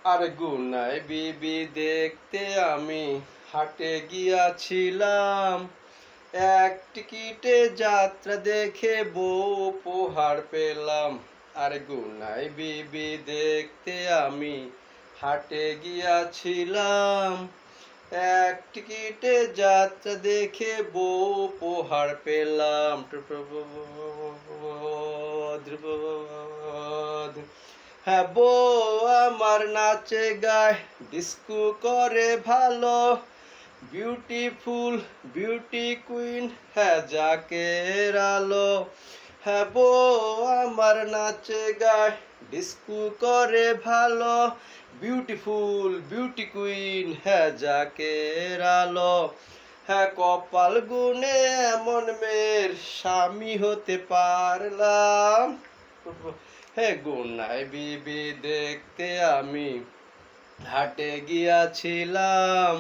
আর গুনায় বিবি দেখতে আমি হাটে গিয়াছিলাম, এক টিকিটে যাত্রা দেখে বউ উপহার পেলাম। আর গুনায় বিবি দেখতে আমি হাটে গিয়াছিলাম, এক টিকিটে যাত্রা দেখে বউ উপহার পেলাম। হ্যাঁ, বউ আমার নাচে গায়, ডিস্কো করে ভালো, বিউটিফুল বিউটি কুইন, হ্যাঁ জাকের আলো। হ্যাঁ, বউ আমার নাচে গায়, ডিস্কো করে ভালো, বিউটিফুল বিউটি কুইন, হ্যাঁ জাকের আলো। হ্যাঁ, কপাল গুনে এমন মেয়ের স্বামী হতে পারলাম। হে গুনায় বিবি দেখতে আমি হাটে গিয়াছিলাম,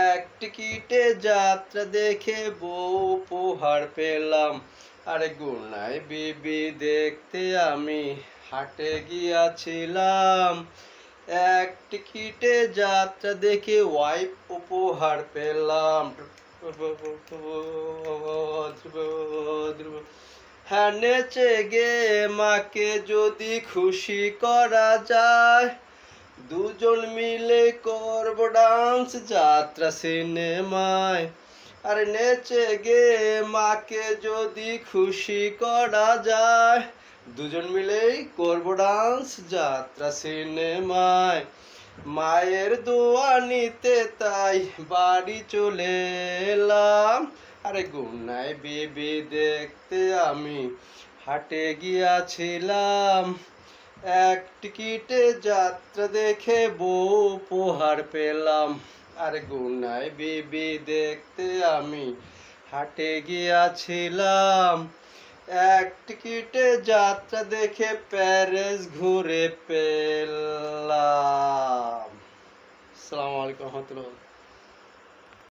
এক টিকিটে যাত্রা দেখে বউ উপহার পেলাম। আরে গুনায় বিবি দেখতে আমি হাটে গিয়াছিলাম, এক টিকিটে যাত্রা দেখে ওয়াইফ উপহার পেলাম। হ্যাঁ, নেচে গে মাকে যদি খুশি করা যায়, দুজন মিলে করব ডান্স যাত্রা সিনেমায়। আর নেচে গে মাকে যদি খুশি করা যায়, দুজন মিলেই করব ডান্স যাত্রা সিনেমায়। মায়ের দোয়া নিতে তাই বাড়ি চলে এলাম। আরে গুনায় বিবি দেখতে আমি হাটে গিয়াছিলাম, এক টিকিটে যাত্রা দেখে বউ উপহার পেলাম। আর গুনায় বিবি দেখতে আমি হাটে গিয়াছিলাম, এক টিকিটে যাত্রা দেখে প্যারিস ঘুরে পেলাম। আসসালামু আলাইকুম রহমতুল্লাহ।